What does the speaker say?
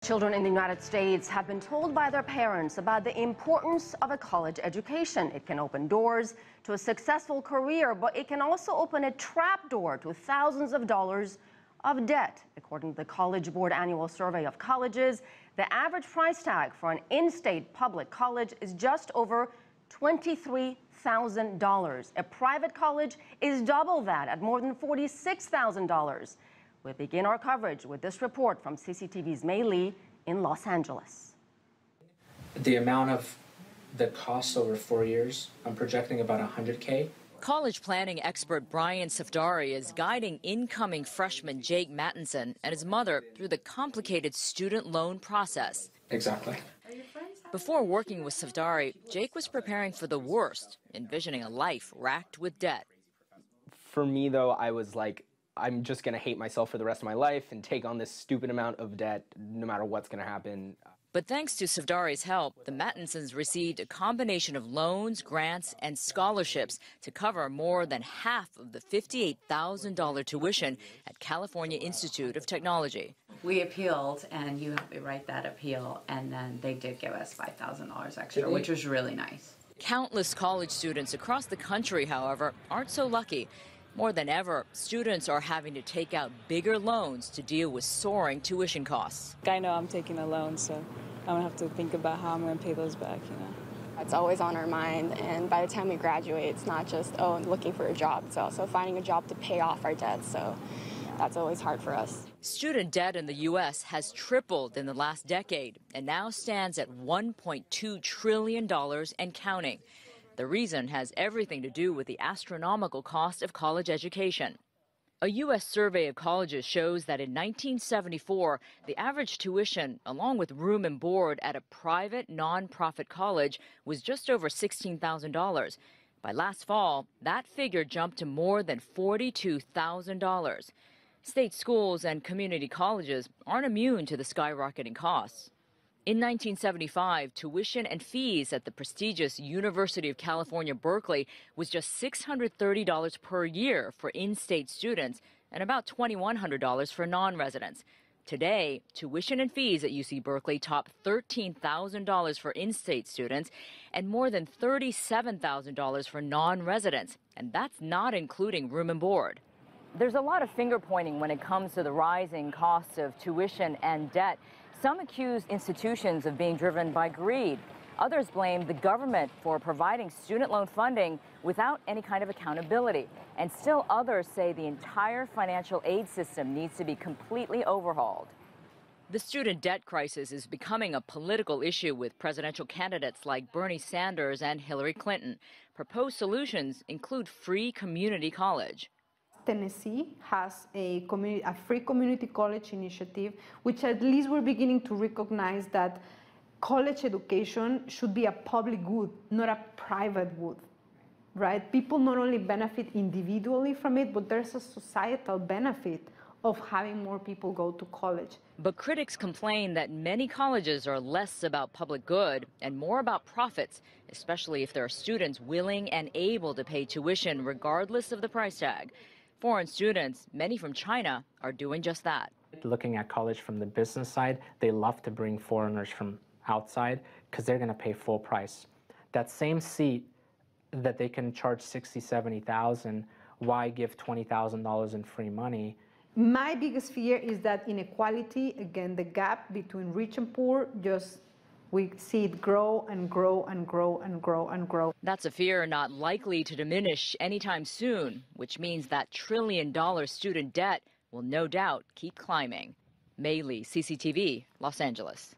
Children in the United States have been told by their parents about the importance of a college education. It can open doors to a successful career, but it can also open a trap door to thousands of dollars of debt. According to the College Board annual survey of colleges, the average price tag for an in-state public college is just over $23,000. A private college is double that at more than $46,000. We begin our coverage with this report from CCTV's Mei Lee in Los Angeles. The amount of the cost over 4 years, I'm projecting about $100K. College planning expert Brian Safdari is guiding incoming freshman Jake Mattinson and his mother through the complicated student loan process. Exactly. Before working with Safdari, Jake was preparing for the worst, envisioning a life racked with debt. For me, though, I was like, I'm just going to hate myself for the rest of my life and take on this stupid amount of debt no matter what's going to happen. But thanks to Safdari's help, the Mattinsons received a combination of loans, grants, and scholarships to cover more than half of the $58,000 tuition at California Institute of Technology. We appealed, and you have to write that appeal, and then they did give us $5,000 extra, which was really nice. Countless college students across the country, however, aren't so lucky. More than ever, students are having to take out bigger loans to deal with soaring tuition costs. I know I'm taking a loan, so I'm going to have to think about how I'm going to pay those back, you know. It's always on our mind, and by the time we graduate, it's not just, looking for a job. It's also finding a job to pay off our debt, so that's always hard for us. Student debt in the U.S. has tripled in the last decade and now stands at $1.2 trillion and counting. The reason has everything to do with the astronomical cost of college education. A U.S. survey of colleges shows that in 1974, the average tuition, along with room and board at a private nonprofit college, was just over $16,000. By last fall, that figure jumped to more than $42,000. State schools and community colleges aren't immune to the skyrocketing costs. In 1975, tuition and fees at the prestigious University of California, Berkeley was just $630 per year for in-state students and about $2,100 for non-residents. Today, tuition and fees at UC Berkeley top $13,000 for in-state students and more than $37,000 for non-residents, and that's not including room and board. There's a lot of finger-pointing when it comes to the rising costs of tuition and debt. Some accuse institutions of being driven by greed. Others blame the government for providing student loan funding without any kind of accountability. And still others say the entire financial aid system needs to be completely overhauled. The student debt crisis is becoming a political issue with presidential candidates like Bernie Sanders and Hillary Clinton. Proposed solutions include free community college. Tennessee has a free community college initiative, which at least we're beginning to recognize that college education should be a public good, not a private good, right? People not only benefit individually from it, but there's a societal benefit of having more people go to college. But critics complain that many colleges are less about public good and more about profits, especially if there are students willing and able to pay tuition regardless of the price tag. Foreign students, many from China, are doing just that. Looking at college from the business side, they love to bring foreigners from outside because they're going to pay full price. That same seat that they can charge $60,000, $70,000, why give $20,000 in free money? My biggest fear is that inequality, again, the gap between rich and poor, we see it grow and grow and grow and grow and grow. That's a fear not likely to diminish anytime soon, which means that trillion-dollar student debt will no doubt keep climbing. Mei Lee, CCTV, Los Angeles.